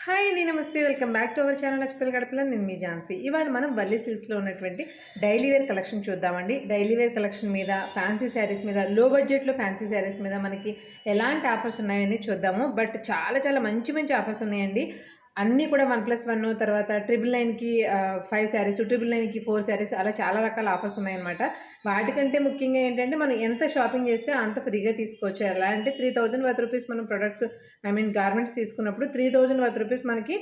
Hi అండి, నమస్తే. Welcome back to our channel నచ్చుతల గడపల. నేను మీ ఝాన్సీ. ఇవాళ మనం వల్లి సిల్క్స్లో ఉన్నటువంటి డైలీ వేర్ కలెక్షన్ చూద్దామండి. డైలీ వేర్ కలెక్షన్ మీద, ఫ్యాన్సీ శారీస్ మీద, లో బడ్జెట్లో ఫ్యాన్సీ శారీస్ మీద మనకి ఎలాంటి ఆఫర్స్ ఉన్నాయని చూద్దాము. బట్ చాలా మంచి మంచి ఆఫర్స్ ఉన్నాయండి. అన్నీ కూడా 1+1, తర్వాత 999కి 5 శారీస్, 999కి 4 శారీస్, అలా చాలా రకాల ఆఫర్స్ ఉన్నాయన్నమాట. వాటికంటే ముఖ్యంగా ఏంటంటే మనం ఎంత షాపింగ్ చేస్తే అంత ఫ్రీగా తీసుకోవచ్చు. ఎలా అంటే 3000 వర్త్ రూపీస్ మనం ప్రొడక్ట్స్ గార్మెంట్స్ తీసుకున్నప్పుడు 3000 వర్త్ రూపీస్ మనకి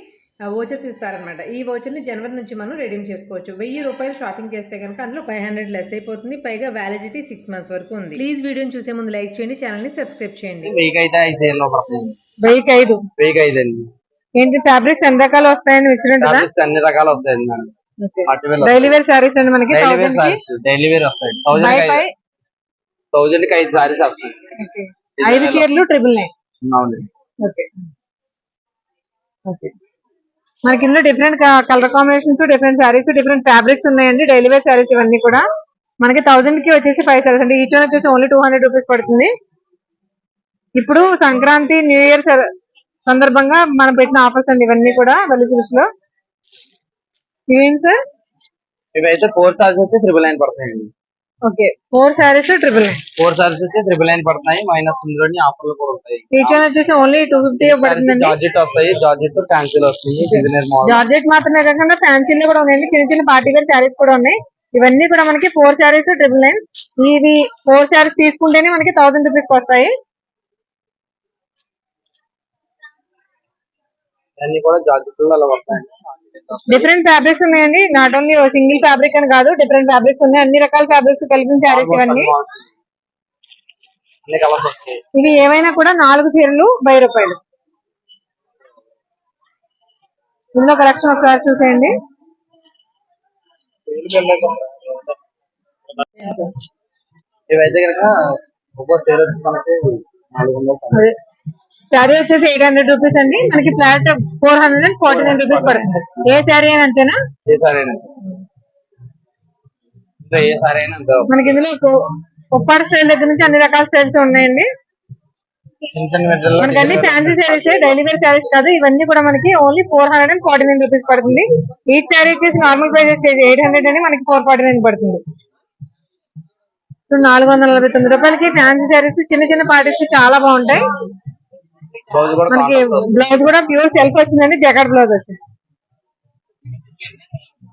వోచర్స్ ఇస్తారనమాట. ఈ వోచర్ని జనవరి నుంచి మనం రెడీమ్ చేసుకోవచ్చు. 1000 రూపాయలు షాపింగ్ చేస్తే కనుక అందులో 500 లెస్ అయిపోతుంది. పైగా వ్యాలిడిటీ 6 months వరకు ఉంది. ప్లీజ్ వీడియోని చూసే ముందు లైక్ చేయండి, ఛానల్ని సబ్స్క్రైబ్ చేయండి. 1000 ఏంటి ఫ్యాబ్రిక్స్ ఎన్ని రకాలు వస్తాయని విచ్చినట్టుగా అన్ని రకాలు వస్తాయి మేడం. డైలీ వేర్ సారీస్ అండి మనకి డైలీ వేర్ వస్తాయి. 1000 కి 5 సారీస్ వస్తాయి. 5 చీరలు 999. అవును. Okay okay. మనకి ఇందులో different colour combinations, different saris, different fabrics ఉన్నాయండి. డైలీ వేర్ సారీస్ ఇవన్నీ కూడా మనకి 1000 కి వచ్చేసి 5 సారీస్ అంటే ఈచ్ వన్ వచ్చేసి ఓన్లీ 200 రూపీస్ పడుతుంది. ఇప్పుడు సంక్రాంతి, న్యూ ఇయర్ సందర్భంగా మనం పెట్టిన ఆఫర్స్ అండి ఇవన్నీ కూడా వల్లి సిల్క్స్ లో. ఇవేంటి సార్? ఇవైతే 4 సారీస్ వచ్చి 999 పడతాయండి. ఓకే, 4 సారీస్ 999. 4 సారీస్ వచ్చి 999 పడతాయి. మైనస్ ఇందులోని ఆఫర్లు కూడా ఉంటాయి. ఈచ్ వన్ వచ్చేసి ఓన్లీ 250 పడుతుందండి. జార్జెట్ వస్తాయి, జార్జెట్ ఫ్యాన్సీలు వస్తాయి. జార్జెట్ మాత్రమే కాకుండా ఫ్యాన్సీలు కూడా ఉన్నాయండి. చిన్న చిన్న పార్టీ వేర్ సారీస్ కూడా ఉన్నాయి. ఇవన్నీ కూడా మనకి 4 సారీస్ 999. ఇవి 4 సారీస్ తీసుకుంటేనే మనకి 1000 రూపీస్ వస్తాయి. అన్ని కూడా జార్జెట్ అలా వస్తాయి. డిఫరెంట్ ఫ్యాబ్రిక్స్ ఉన్నాయండి. నాట్ ఓన్లీ సింగిల్ ఫ్యాబ్రిక్ అని కాదు, డిఫరెంట్ ఫ్యాబ్రిక్స్ ఉన్నాయి. అన్ని రకాల ఫ్యాబ్రిక్స్ కలిపిన శారీస్ ఇవన్నీ. ఇవి ఏవైనా కూడా 4 చీరలు 1000 రూపాయలు. ఇందులో కలెక్షన్ ఒకసారి చూసేయండి. ఇవైతే కనుక ఒక్కో చీర వచ్చి మనకి 400. శారీ వచ్చేసి 800 రూపీస్ అండి. మనకి ఫ్లాట్ 449 రూపీస్ పడుతుంది. ఏ శారీ అయినా అంతేనా? మనకి ఇందులో ఉప్పాడ స్టైల్ దగ్గర నుంచి అన్ని రకాల స్టైల్స్ ఉన్నాయండి. మనకి అన్ని fancy sarees, daily wear sarees కాదు. ఇవన్నీ కూడా మనకి ఓన్లీ 449 రూపీస్ పడుతుంది. ఈ శారీ వచ్చేసి నార్మల్ ప్రైస్ 800 అని మనకి 449 పడుతుంది. 449 రూపాయలకి ఫ్యాన్సీ శారీస్ చిన్న చిన్న పార్టీస్ చాలా బాగుంటాయి. మనకి బ్లౌజ్ కూడా ప్యూర్ సెల్ఫ్ వచ్చిందండి, జగడ్ బ్లౌజ్ వచ్చింది.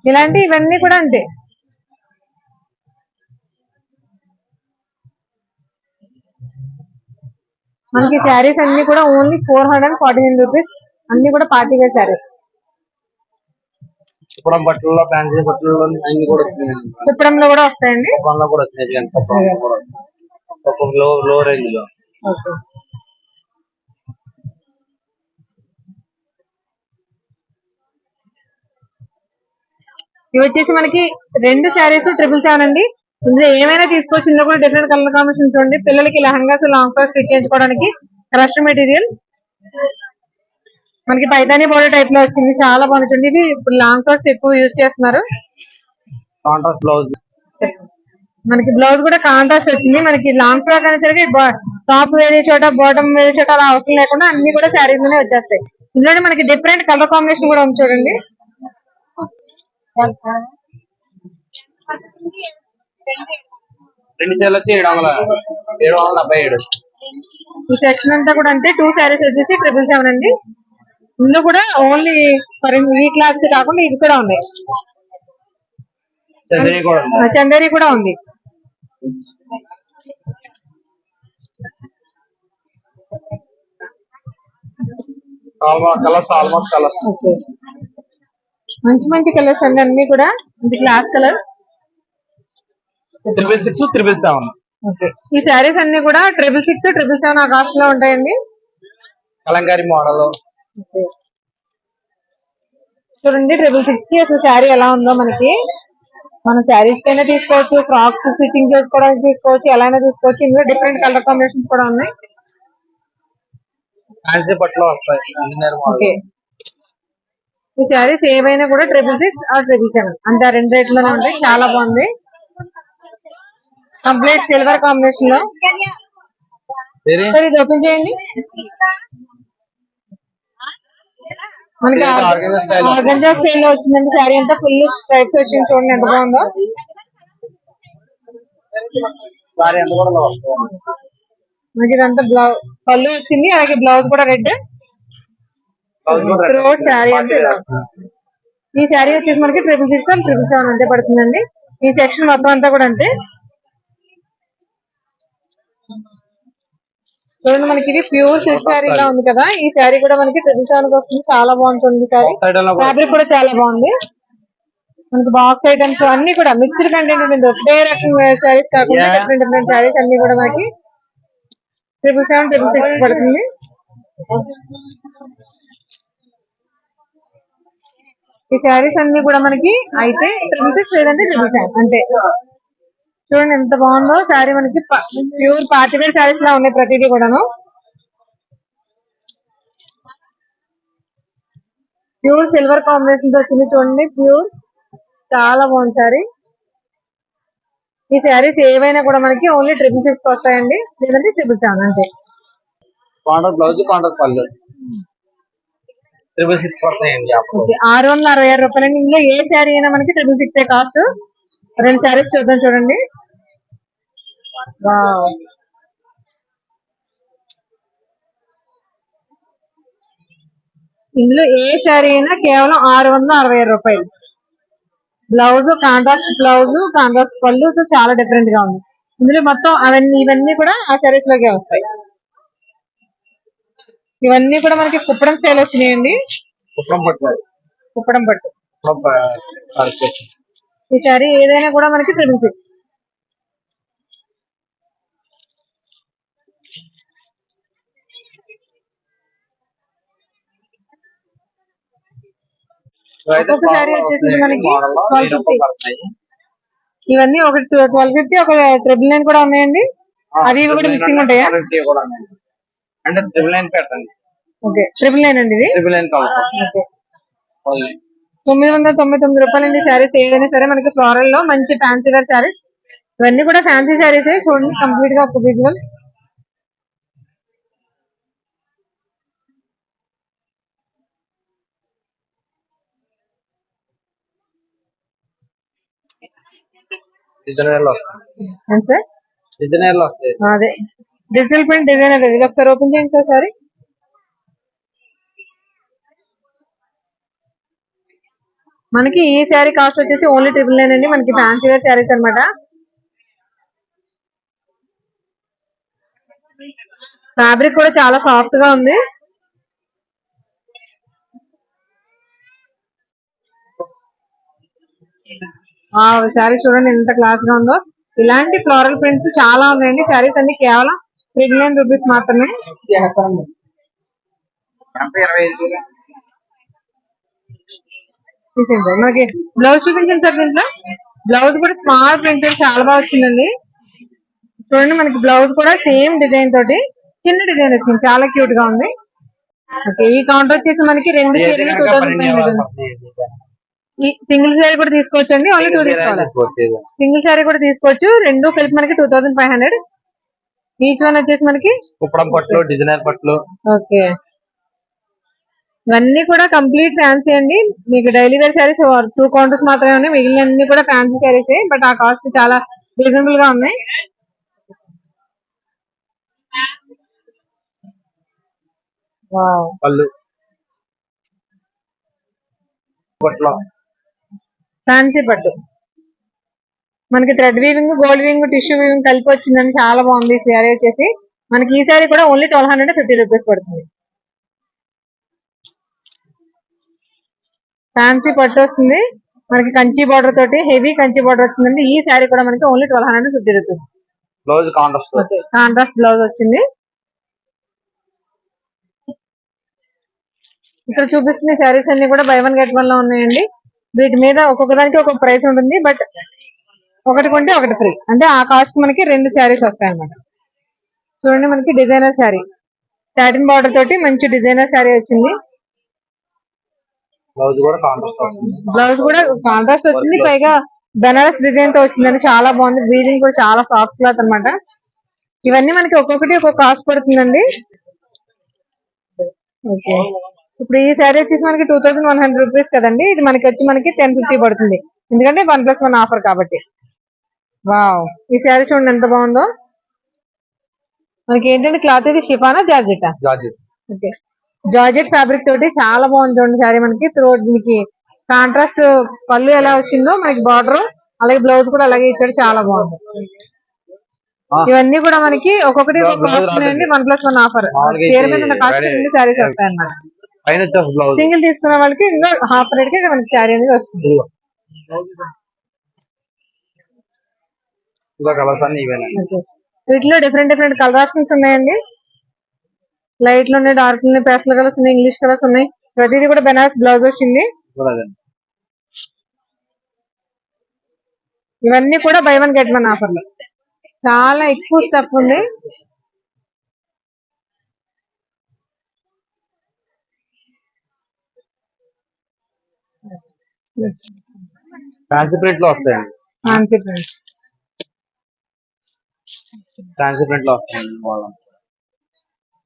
ఇలాంటి ఇవన్నీ కూడా అంతే. మనకి శారీస్ అన్ని కూడా ఓన్లీ 449 రూపీస్. అన్ని కూడా పార్టీ వేర్ శారీస్. బట్టల్లో ఫ్యాన్సీ బట్టల్లో అన్ని కూడా కుప్పడంలో కూడా వస్తాయండి. లో రేంజ్ లో. ఇవి వచ్చేసి మనకి 2 శారీస్ 777 అండి. ఇందులో ఏమైనా తీసుకోవచ్చు. ఇందులో కూడా డిఫరెంట్ కలర్ కాంబినేషన్స్ చూడండి. పిల్లలకి లెహంగాస్, లాంగ్ ఫ్రాక్స్ స్టిచ్ చేయించుకోవడానికి క్రష్ మెటీరియల్ మనకి పైతానీ బోర్డర్ టైప్ లో వచ్చింది. చాలా బాగుంటుంది. ఇవి ఇప్పుడు లాంగ్ ఫ్రాక్స్ ఎక్కువ యూజ్ చేస్తున్నారు. మనకి బ్లౌజ్ కూడా కాంట్రాస్ట్ వచ్చింది. మనకి లాంగ్ ఫ్రాక్ అనేసరికి టాప్ వేరే చోట, బాటమ్ వేరే చోట అలా అవసరం లేకుండా అన్ని కూడా శారీస్ లోనే వచ్చేస్తాయి. ఇందులోనే మనకి డిఫరెంట్ కలర్ కాంబినేషన్ కూడా ఉంది చూడండి. ఈ సెక్షన్ అంతా కూడా అంటే 2 శారీస్ వచ్చేసి 777 అండి. ఇందులో కూడా ఓన్లీ ఈ క్లాస్ కాకుండా ఇది కూడా ఉన్నాయి. చందేరి కూడా ఉంది. మంచి మంచి కలర్స్ అండి అన్ని కూడా. ఇది క్లాస్ కలర్స్ 666, 777. ఈ శారీస్ అన్ని కూడా 666, 777 ఆ కాస్ట్ లో ఉంటాయండి. కలంకారీ మోడల్ చూడండి. 666 కి అసలు శారీ ఎలా ఉందో మనకి. మన శారీస్ కైనా తీసుకోవచ్చు, ఫ్రాక్స్ స్టిచింగ్ చేసుకోవడానికి తీసుకోవచ్చు, ఎలా అయినా తీసుకోవచ్చు. ఇందులో డిఫరెంట్ కలర్ కాంబినేషన్స్ కూడా ఉన్నాయి. ఈ శారీస్ ఏవైనా కూడా 666 ఆర్ 777 అంటే 2 రేట్లోనే ఉంటాయి. చాలా బాగుంది. కంప్లీట్ సిల్వర్ కాంబినేషన్ లో. ఇది ఓపెన్ చేయండి. మనకి ఆర్గనైజ్ స్టైల్ ఆర్గంజా స్టైల్ లో వచ్చిందండి శారీ అంతా ఫుల్ స్ట్రైప్స్ వచ్చింది చూడండి ఎంత బాగుందో. సారీ ఎంత కూడా వస్తుంది. మనకి ఇదంతా బ్లౌజ్ పళ్ళు వచ్చింది, అలాగే బ్లౌజ్ కూడా రెడ్. త్రోట్ శారీ అంటే ఇలా వస్తుంది. ఈ శారీ వచ్చేసి మనకి 666 and 777 అంతే పడుతుందండి. ఈ సెక్షన్ మొత్తం అంతా కూడా అంతే. చూడండి మనకి ఇది ప్యూర్ సిల్క్ శారీ లా ఉంది కదా, ఈ శారీ కూడా మనకి 777 కి వస్తుంది. చాలా బాగుంటుంది శారీ, ఫ్యాబ్రిక్ కూడా చాలా బాగుంది. మనకి బాక్స్ ఐటమ్స్ అన్ని కూడా మిక్స్డ్ కంటెంట్ ఉంటుంది. ఒకే రకం శారీస్ కాకుండా డిఫరెంట్ డిఫరెంట్ శారీస్ అన్ని కూడా మనకి 777, 666 పడుతుంది. ఈ శారీస్ అన్ని కూడా మనకి అయితే 666 లేదంటే 777 అంతే. చూడండి ఎంత బాగుందో శారీ, మనకి ప్యూర్ పార్టీ వేర్ శారీస్ లా ఉన్నాయి ప్రతిదీ కూడాను. ప్యూర్ సిల్వర్ కాంబినేషన్ తో వచ్చింది చూడండి, ప్యూర్ చాలా బాగుంది శారీ. ఈ శారీస్ ఏవైనా కూడా మనకి ఓన్లీ 666 వస్తాయండి, లేదంటే 777 అంతే. కాంట్రాస్ట్ బ్లౌజ్, కాంట్రాస్ట్ పళ్ళు 666 పడతాయండి. 666 రూపాయలండి. ఇందులో ఏ శారీ అయినా మనకి 666 కాస్ట్. రెండు శారీస్ చూద్దాం చూడండి. వావ్, ఇందులో ఏ శారీ అయినా కేవలం 667 రూపాయలు. బ్లౌజ్ కాంట్రాస్ట్ బ్లౌజ్, కాంట్రాస్ట్ పళ్ళు చాలా డిఫరెంట్ గా ఉంది. ఇందులో మొత్తం ఇవన్నీ కూడా ఆ శారీస్ లోకే వస్తాయి. ఇవన్నీ కూడా మనకి కుప్పడం స్టైల్ వచ్చినాయండి. కుప్పడం పట్టు ఈ శారీ ఏదైనా కూడా మనకి 666. ఒక్కొక్క శారీ వచ్చేసి మనకి 1250. ఇవన్నీ ఒకటి 1250, ఒక 999 కూడా ఉన్నాయండి. అవి ఇవి కూడా మిక్సింగ్ ఉంటాయా? అంటే 999 పెట్టండి. ఓకే, 999 అండి ఇది. 999 రూపాయలండి శారీస్ ఏదైనా సరే మనకి ఫ్లోరల్ లో మంచి ఫ్యాన్సీ వేర్ శారీస్. ఇవన్నీ కూడా ఫ్యాన్సీ శారీస్ చూడండి, కంప్లీట్ గా ఒక విజువల్. డిజైనర్లు వస్తాయి. అదే డిజిటల్ ప్రింట్ డిజైనర్. ఇది ఒకసారి ఓపెన్ చేయండి సార్ సారీ. మనకి ఈ శారీ కాస్ట్ వచ్చేసి ఓన్లీ 999 అండి. మనకి ఫ్యాన్సీ వేర్ శారీస్ అనమాట. ఫ్యాబ్రిక్ కూడా చాలా సాఫ్ట్ గా ఉంది. శారీ చూడండి ఎంత క్లాస్ గా ఉందో. ఇలాంటి ఫ్లోరల్ ప్రింట్స్ చాలా ఉన్నాయండి. శారీస్ అన్ని కేవలం 999 రూపీస్ మాత్రమే. మనకి బ్లౌజ్ చూపించండి సార్. దీంట్లో బ్లౌజ్ కూడా స్మాల్ ప్రింట్ చాలా బాగా వచ్చిందండి. చూడండి మనకి బ్లౌజ్ కూడా సేమ్ డిజైన్ తోటి చిన్న డిజైన్ వచ్చింది, చాలా క్యూట్ గా ఉంది. ఓకే, ఈ కౌంటర్ వచ్చేసి మనకి 2 చీరలు 2500. ఈ సింగిల్ శారీ కూడా తీసుకోవచ్చు అండి, ఓన్లీ 2 తీసుకోవాలి. సింగిల్ శారీ కూడా తీసుకోవచ్చు, రెండు కలిపి మనకి 2500. ఈచ్ వన్ వచ్చేసి మనకి కుప్పడం పట్లు, డిజైనర్ పట్లు. ఓకే, ఇవన్నీ కూడా కంప్లీట్ ఫ్యాన్సీ అండి. మీకు డైలీ వేర్ శారీస్ 2 కౌంటర్స్ మాత్రమే ఉన్నాయి, మిగిలిన అన్ని కూడా ఫ్యాన్సీ శారీస్. బట్ ఆ కాస్ట్ చాలా రీజనబుల్ గా ఉన్నాయి. పళ్ళు ఫ్యాన్సీ పట్టు మనకి thread weaving, gold weaving, tissue weaving కలిపి వచ్చిందండి. చాలా బాగుంది ఈ శారీ వచ్చేసి. మనకి ఈ శారీ కూడా ఓన్లీ 1250 రూపీస్ పడుతుంది. ఫ్యాన్సీ పట్టు వస్తుంది మనకి, కంచి బార్డర్ తోటి హెవీ కంచి బార్డర్ వస్తుందండి. ఈ శారీ కూడా మనకి only 1250 rupees. Blouse contrast blouse వచ్చింది. ఇక్కడ చూపిస్తున్న శారీస్ అన్ని కూడా బై 1 get 1 లో ఉన్నాయండి. వీటి మీద ఒక్కొక్క దానికి ఒక్కొక్క ప్రైస్ ఉంటుంది. బట్ ఒకటి కొంటే ఒకటి ఫ్రీ, అంటే ఆ కాస్ట్ మనకి 2 శారీస్ వస్తాయి అనమాట. చూడండి మనకి డిజైనర్ శారీ, సాటిన్ బార్డర్ తోటి మంచి డిజైనర్ శారీ వచ్చింది. బ్లౌజ్ కూడా కాంట్రాస్ట్ వచ్చింది, పైగా బనారస్ డిజైన్ తో వచ్చిందని చాలా బాగుంది. వీవింగ్ కూడా చాలా సాఫ్ట్ క్లాత్ అనమాట. ఇవన్నీ మనకి ఒక్కొక్కటి ఒక్కొక్క కాస్ట్ పడుతుందండి. ఓకే, ఇప్పుడు ఈ శారీ వచ్చేసి మనకి 2100 రూపీస్ కదండి, ఇది మనకి వచ్చి మనకి 1050 పడుతుంది, ఎందుకంటే 1+1 ఆఫర్ కాబట్టి. వావ్, ఈ శారీ చూడండి ఎంత బాగుందో. మనకి ఏంటంటే క్లాత్ ఇది షిఫానా జార్జెటా? జార్జెట్. ఓకే, జార్జెట్ ఫ్యాబ్రిక్ తోటి చాలా బాగుంది చూడండి శారీ. మనకి దీనికి కాంట్రాస్ట్ పళ్ళు ఎలా వచ్చిందో మనకి బార్డర్, అలాగే బ్లౌజ్ కూడా అలాగే ఇచ్చాడు, చాలా బాగుంది. ఇవన్నీ కూడా మనకి ఒక్కొక్కటి వస్తున్నాయండి, 1+1 ఆఫర్. పేరు మీద ఉన్న కాస్ట్ 2 శారీస్ వస్తాయి అన్నమాట. సింగిల్ తీసుకున్న వాళ్ళకి ఇంకా హాఫ్ రేట్ కి మనకి శారీ అనేది వస్తుంది. వీటిలో డిఫరెంట్ డిఫరెంట్ కలర్ ఆప్షన్స్ ఉన్నాయండి. లైట్లు ఉన్నాయి, డార్క్ ఉన్నాయి, పేస్టల్ కలర్స్ ఉన్నాయి, ఇంగ్లీష్ కలర్స్ ఉన్నాయి. ప్రతిదీ కూడా బెనారస్ బ్లౌజ్ వచ్చింది. ఇవన్నీ కూడా బై 1 get 1 ఆఫర్ లో చాలా ఎక్కువ స్టఫ్ ఉంది. ఫ్యాన్సీ ప్రింట్ లో వస్తాయండి. ఫ్యాన్సీ ప్రింట్, ఫ్యాన్సీ ప్రింట్ లో వస్తాయండి.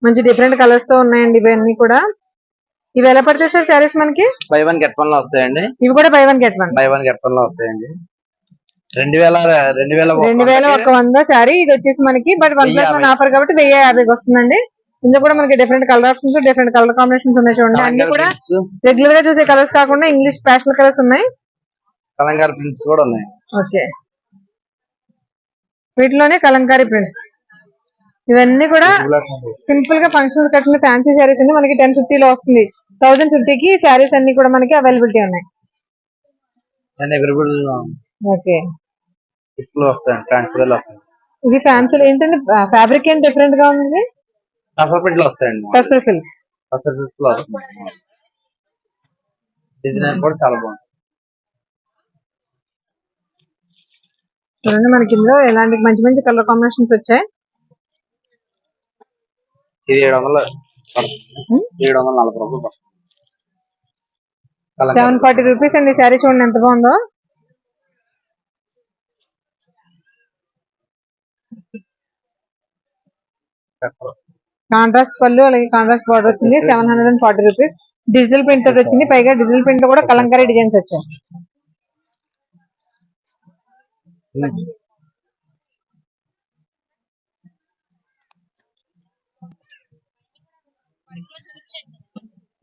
మంచి డిఫరెంట్ కలర్స్ తో ఉన్నాయండి ఇవన్నీ కూడా. ఇవి ఎలా పడతాయి సార్ శారీస్ మనకి? బై 1 get 1 లో వస్తాయండి. ఇవి కూడా బై 1 get 1. బై 1 get 1 లో వస్తాయండి. 2100 శారీ ఇది వచ్చేసి మనకి, బట్ 1+1 ఆఫర్ కాబట్టి 1050 వస్తుందండి. ఇందులో కూడా మనకి different colour options, different colour combinations ఉన్నాయి చూడండి. అన్ని కూడా రెగ్యులర్ గా చూసే కలర్స్ కాకుండా ఇంగ్లీష్ ప్యాస్టల్ కలర్స్ ఉన్నాయి, కలంకారీ ప్రింట్స్ కూడా ఉన్నాయి. ఓకే, వీటిలోనే కలంకారీ ప్రింట్స్. ఇవన్నీ కూడా సింపుల్ గా ఫంక్షన్ కట్టిన ఫ్యాన్సీ శారీస్ అండి. మనకి 1050 లో వస్తుంది. 1050 కి శారీస్ అన్ని కూడా మనకి అవైలబిలిటీ ఉన్నాయి. ఓకే, ఇది ఫ్యాన్సీ ఏంటంటే ఫ్యాబ్రిక్ ఏం డిఫరెంట్ గా ఉంది. టసర్ ప్రింట్ లో వస్తాయండి. టసర్ సిల్క్, టసర్ సిల్క్ లో వస్తుంది. డిజైన్ కూడా చాలా బాగుంది. చూడండి మనకి ఇందులో ఎలాంటి మంచి మంచి కలర్ కాంబినేషన్స్ వచ్చాయి. ఇది 740 రూపాయలు. 740 రూపీస్ అండి శారీ. చూడండి ఎంత బాగుందో. కాంట్రాస్ట్ పళ్ళు, అలాగే కాంట్రాస్ట్ బార్డర్ వచ్చింది. 740 రూపీస్. డిజిటల్ ప్రింట్ తోటి వచ్చింది, పైగా డిజిటల్ ప్రింట్ లో కూడా కలంకారీ డిజైన్స్ వచ్చాయి.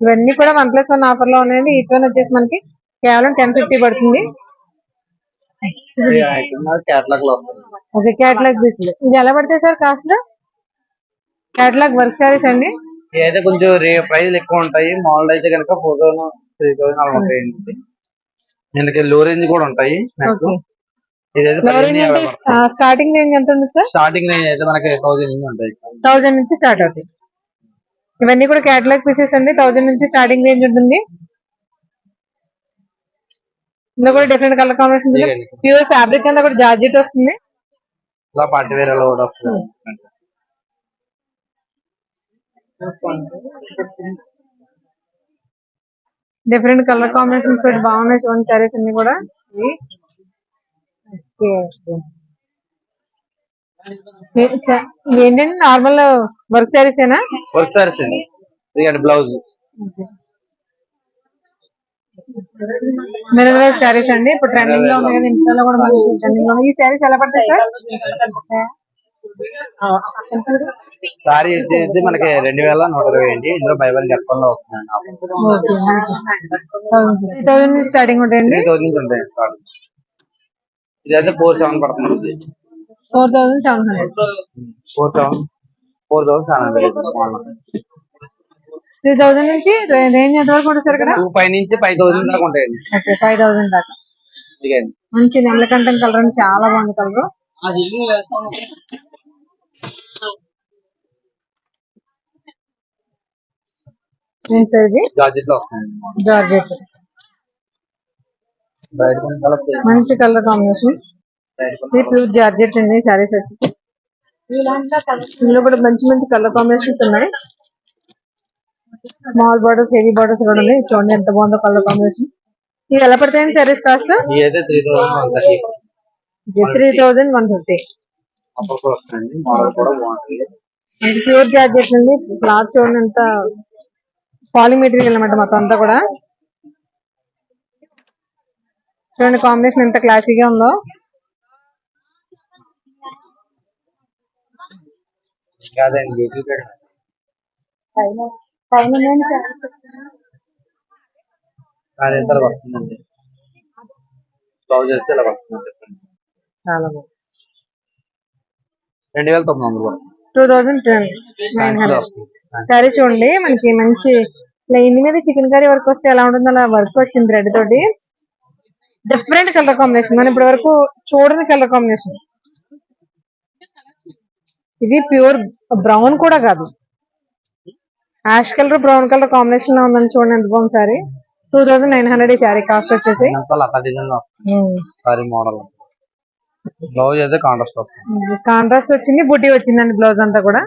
ఇవన్నీ కూడా 1+1 ఆఫర్ లో ఉన్నాయండి. ఈచ్ వన్ వచ్చేసి మనకి కేవలం 1050 పడుతుంది. ఓకే, క్యాటలాగ్ పీసులు. ఇది ఎలా పడతాయి sir cost? Catalogue work saris అండి. అయితే కొంచెం ప్రైస్ ఎక్కువ ఉంటాయి. మామూలు అయితే కనుక 4000, 3000 అలా ఉంటాయండి. దీనికి లో రేంజ్ కూడా ఉంటాయి. స్టార్టింగ్ రేంజ్ ఎంత ఉంది సార్? స్టార్టింగ్ రేంజ్ అయితే మనకి 1000 నుంచి ఉంటాయి. 1000 నుంచి స్టార్ట్ అవుతాయి. ఇవన్నీ కూడా క్యాటలాగ్ పీసెస్ అండి. 1000 నుంచి స్టార్టింగ్ రేంజ్ ఉంటుంది. ఇందులో కూడా different colour combination, pure fabric అంతా కూడా జార్జెట్ వస్తుంది. ఇలా పార్టీ వేర్ అలా కూడా వస్తుంది. డిఫరెంట్ కలర్ కాంబినేషన్స్ తోటి బాగున్నాయి చూడండి సారీస్ అన్ని కూడా. ఏంటంటే నార్మల్ వర్క్ సారీస్ ఏనా? వర్క్ సారీస్ అండి. బ్లౌజ్ మిర్రర్ వర్క్ సారీస్ అండి. ఇప్పుడు ట్రెండింగ్ లో ఉన్నాయి కదా, ఇన్స్టాలో కూడా మంచి ట్రెండింగ్ లో. ఈ సారీస్ ఎలా పడతాయి సార్? సారీ వచ్చేసి మనకి 2120 అండి. ఇందులో బై 1 get 1 లో వస్తుందండి. 3000 నుంచి స్టార్టింగ్ ఉంటాయండి. 3000 నుంచి ఉంటాయి స్టార్ట్. ఇదైతే 4700 పడుతుంది. 4700. 4700. 3000 నుంచి రేంజ్ ఎంత వరకు ఉంటుంది సార్ ఇక్కడ? 2500 నుంచి 5000 దాకా ఉంటాయండి. ఓకే, 5000 దాకా. మంచి నెమలకంఠం కలర్ అని చాలా బాగుంది కలర్. జార్జెట్ లో వస్తుంది. జార్జెట్ మంచి కలర్ కాంబినేషన్. ఇది ప్యూర్ జార్జెట్ అండి సారీస్ వచ్చి. ఇందులో కూడా మంచి మంచి కలర్ కాంబినేషన్స్ ఉన్నాయి. స్మాల్ బార్డర్స్, హెవీ బార్డర్స్ కూడా ఉన్నాయి. చూడండి ఎంత బాగుందో కలర్ కాంబినేషన్. ఇవి ఎలా పడతాయండి సారీస్ కాస్ట్? 3150. ప్యూర్ జార్జెట్ అండి. క్లాత్ చూడండి ఎంత పాలి మెటీరియల్ అనమాట మొత్తం అంతా కూడా. చూడండి కాంబినేషన్ ఎంత క్లాసీగా ఉందో. కాదండి బ్యూటీ అది ఎంత వస్తుందండి బ్లౌజ్ వేస్తే ఇలా వస్తుంది చాలా బాగుంది. 2900 పడుతుంది. 2900 వస్తుంది సారీ చూడండి మనకి మంచి ప్లెయిన్ మీద చికెన్ కర్రీ వర్క్ వస్తే ఎలా ఉంటుంది అలా వర్క్ వచ్చింది థ్రెడ్ తోటి. డిఫరెంట్ కలర్ కాంబినేషన్, మనం ఇప్పటి వరకు చూడని కలర్ కాంబినేషన్. ఇది ప్యూర్ బ్రౌన్ కూడా కాదు, ash colour brown colour combination లో ఉందని చూడండి ఎంత బాగుంది సారీ. 2900 ఈ శారీ కాస్ట్ వచ్చేసి. లతా డిజైన్ వస్తుంది సారీ మోడల్. బ్లౌజ్ అయితే కాంట్రాస్ట్ వస్తుంది. కాంట్రాస్ట్ వచ్చింది, బుటీ వచ్చిందండి బ్లౌజ్ అంతా కూడా.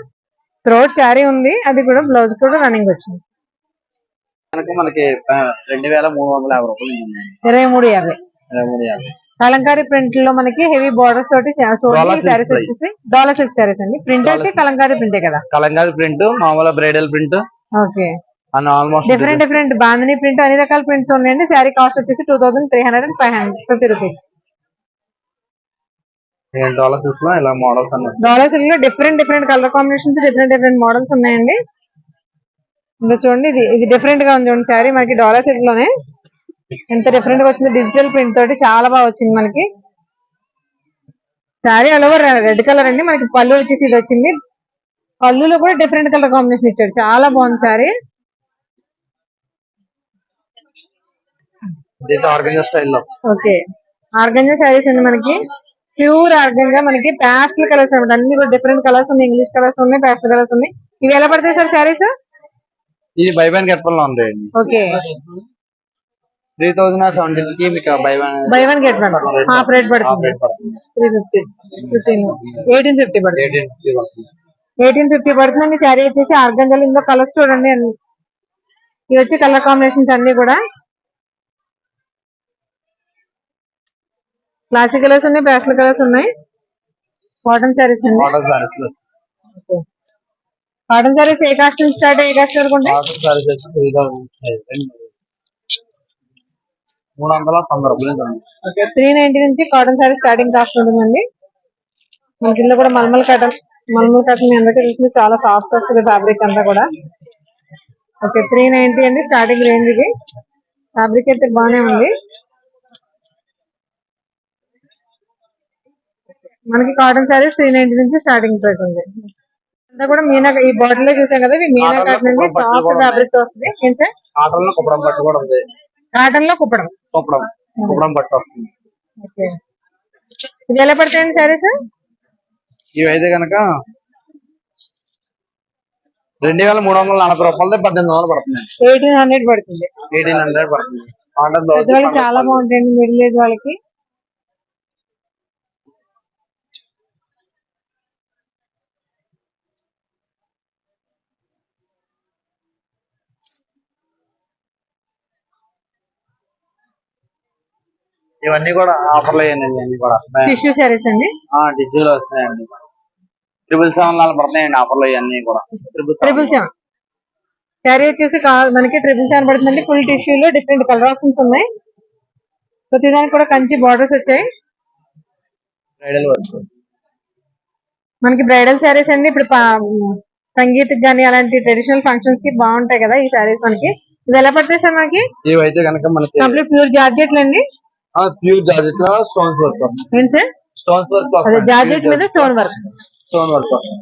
థ్రోట్ శారీ ఉంది, అది కూడా బ్లౌజ్ కూడా రన్నింగ్ వచ్చింది. కనుక మనకి 2350 రూపాయలు. 2350. 2350 కలంకారీ ప్రింట్ లో మనకి హెవీ బార్డర్స్ తోటి చూడండి శారీస్ వచ్చేసి డాలర్ సిల్క్ శారీస్ అండి. ప్రింట్ అయితే కలంకారీ ప్రింటే కదా. కలంకారీ ప్రింట్, మామూలు bridal print, okay and almost different bandhani print అన్ని రకాల ప్రింట్స్ ఉన్నాయండి. శారీ కాస్ట్ వచ్చేసి 2350 రూపీస్. డాలర్స్ లో ఇలా మోడల్స్ అన్ని డాలర్ సిల్క్ లో different colour combinations, different models ఉన్నాయండి. ఇంకా చూడండి ఇది డిఫరెంట్ గా ఉంది చూడండి శారీ మనకి డాలర్ సిల్క్ లోనే ఎంత డిఫరెంట్ గా వచ్చింది. డిజిటల్ ప్రింట్ తోటి చాలా బాగా వచ్చింది మనకి sari. All over red colour అండి. మనకి పళ్ళు వచ్చేసి ఇది వచ్చింది. పళ్ళులో కూడా డిఫరెంట్ కలర్ కాంబినేషన్ ఇచ్చాడు, చాలా బాగుంది శారీ. ఆర్గంజా స్టైల్లో. ఓకే ఆర్గంజా శారీస్ అండి మనకి ప్యూర్ ఆర్గంజా. మనకి ప్యాస్టల్ కలర్స్ అనమాట, అన్ని కూడా డిఫరెంట్ కలర్స్ ఉన్నాయి. ఇంగ్లీష్ కలర్స్ ఉన్నాయి, ప్యాస్టల్ కలర్స్ ఉన్నాయి. ఇవి ఎలా పడతాయి సార్ శారీస్? ఇది బై వన్ గెట్ వన్ లో ఉంది. ఓకే 3070 కి మీకు by one get one half rate పడుతుంది. 350 1850 పడుతుంది. 1850 పడుతుందండి శారీ వచ్చేసి ఆర్గంజాలు. ఇందులో కలర్స్ చూడండి అన్ని ఇవి వచ్చి కలర్ కాంబినేషన్స్ అన్ని కూడా క్లాసిక్ కలర్స్ ఉన్నాయి, ప్యాస్టల్ కలర్స్ ఉన్నాయి. కాటన్ శారీస్ అండి. కాటన్ శారీస్ ఏ కాస్ట్ నుంచి స్టార్ట్, ఏ కాస్ట్ వరకు ఉంటాయి? 390 రూపాయలు. 390 నుంచి కాటన్ శారీ స్టార్టింగ్ కాస్ట్ ఉంటుందండి. మనకి ఇందులో కూడా మల్మల్ కాటన్ మీ అందరికీ తెలిసింది, చాలా సాఫ్ట్ వస్తుంది ఫ్యాబ్రిక్ అంతా కూడా. ఓకే 390 అండి స్టార్టింగ్ రేంజ్. ఇది ఫ్యాబ్రిక్ అయితే బాగానే ఉంది. మనకి కాటన్ శారీస్ 390 నుంచి స్టార్టింగ్ ప్రైస్ ఉంది. అంతా కూడా మీనా, ఈ బాటిల్ లో చూసాం కదా, ఇవి మీనా కాటన్ అండి. సాఫ్ట్ ఫ్యాబ్రిక్ తో వస్తుంది. ఏం సార్? కాటన్ లో కుప్పడం పట్టు కూడా ఉంది. కాటన్ లో కుప్పడం పట్టు వస్తుంది. ఓకే ఇది ఎలా పడతాయండి శారీస్? ఇవైతే కనుక 2340 రూపాయలు 1800 పడుతుంది. 1800 పడుతుంది. 1800 పడుతుంది. వాళ్ళకి చాలా బాగుంటాయండి మిడిల్ ఏజ్ వాళ్ళకి. ఇవన్నీ కూడా ఆఫర్లు అయ్యాయండి. అన్ని కూడా టిష్యూ శారీస్ అండి. డిజిటల్ వస్తున్నాయండి. 777 పడుతున్నాయండి ఆఫర్లు ఇవన్నీ కూడా. 777 శారీ వచ్చేసి మనకి 777 పడుతుందండి. ఫుల్ టిష్యూలో డిఫరెంట్ కలర్ ఆప్షన్స్ ఉన్నాయి. ప్రతిదానికి కూడా కంచి బార్డర్స్ వచ్చాయి. మనకి బ్రైడల్ శారీస్ అండి. ఇప్పుడు సంగీత్ గానీ అలాంటి ట్రెడిషనల్ ఫంక్షన్స్ కి బాగుంటాయి కదా ఈ శారీస్ మనకి. ఇది ఎలా పడతాయి సార్ మనకి? ఇవైతే కనుక మనకి కంప్లీట్ ప్యూర్ జార్జెట్లు అండి. ప్యూర్ జార్జెట్ లో స్టోన్స్ వర్క్ వస్తుంది. ఏంటి సార్? స్టోన్స్ వర్క్ అదే జార్జెట్ మీద స్టోన్ వర్క్. వస్తుంది.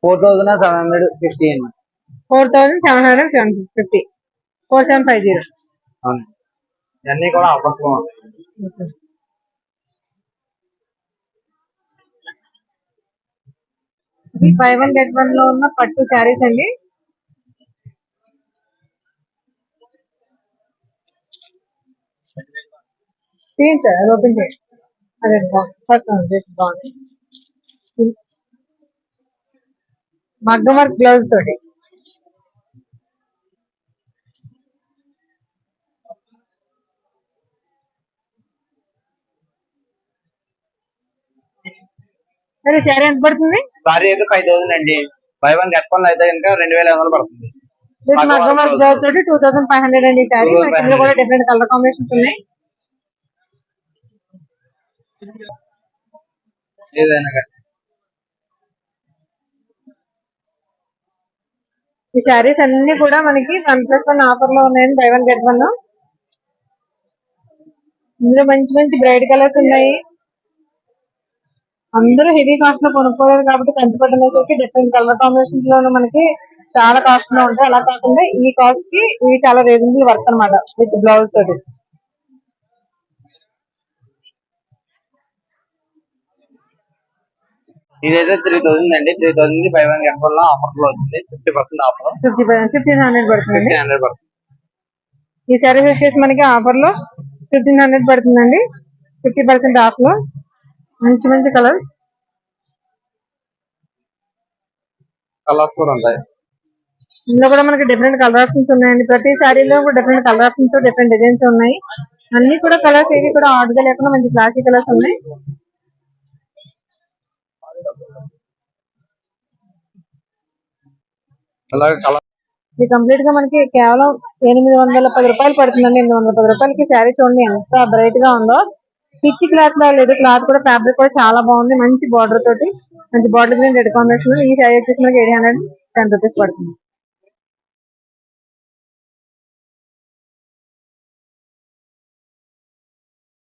4750 అండి. 4750 4750. ఇవన్నీ కూడా ఆఫర్స్ లో ఉంటాయి. బై వన్ గెట్ వన్ లో ఉన్న పట్టు శారీస్ అండి. తీయండి సార్, అది ఓపెన్ చేయండి. అదే ఫస్ట్ బాగుంది. మగ్గం వర్క్ బ్లౌజ్ తోటి సరే శారీ ఎంత పడుతుంది? సారీ అయితే 5000 అండి. బై వన్ గెట్ వన్ అయితే కనుక 2500 పడుతుంది. విత్ మగ్గం వర్క్ బ్లౌజ్ తోటి 2500 అండి ఈ శారీ. మనకి ఇందులో కూడా డిఫరెంట్ కలర్ కాంబినేషన్స్ ఉన్నాయి. ఏదైనా కానీ ఈ శారీస్ అన్ని కూడా మనకి 1+1 ఆఫర్ లో ఉన్నాయండి. By one get one. ఇందులో మంచి మంచి బ్రైట్ కలర్స్ ఉన్నాయి. అందరూ హెవీ కాస్ట్ లో కొనుక్కోలేదు కాబట్టి కంచిపట్టు డిఫరెంట్ కలర్ కాంబినేషన్స్ లోను మనకి చాలా కాస్ట్ లో ఉంటాయి. అలా కాకుండా ఈ కాస్ట్ కి ఇవి చాలా రీజనబుల్ వర్క్ అన్నమాట విత్ బ్లౌజ్ తోటి. ఇదైతే 3000 అండి. 3000 by one get one offer లో వచ్చింది. 50% ఆఫర్. 1500 పడుతుందండి. 1500 పడుతుంది. ఈ శారీస్ వచ్చేసి మనకి ఆఫర్ లో 1500 పడుతుందండి. 50% ఆఫ్ లో మంచి మంచి కలర్ కలర్స్ కూడా ఉంటాయి. ఇందులో కూడా మనకి డిఫరెంట్ కలర్ ఆప్షన్స్ ఉన్నాయండి. ప్రతి శారీలో కూడా different colour options, different designs ఉన్నాయి. అన్ని కూడా కలర్స్ ఏవి కూడా ఆర్డ్ గా లేకుండా మంచి క్లాసీ కలర్స్ ఉన్నాయి. అలాగే కలర్ ఇది కంప్లీట్ గా మనకి కేవలం 810 రూపాయలు పడుతుందండి. 810 రూపాయలకి శారీ చూడండి ఎంత బ్రైట్ గా ఉందో. పిచ్చి క్లాత్ లా లేదు. క్లాత్ కూడా ఫ్యాబ్రిక్ కూడా చాలా బాగుంది. మంచి బార్డర్ తోటి మంచి బార్డర్ గ్రీన్ రెడ్ కాంబినేషన్. ఈ శారీ వచ్చేసి మనకి 810 రూపీస్ పడుతుంది.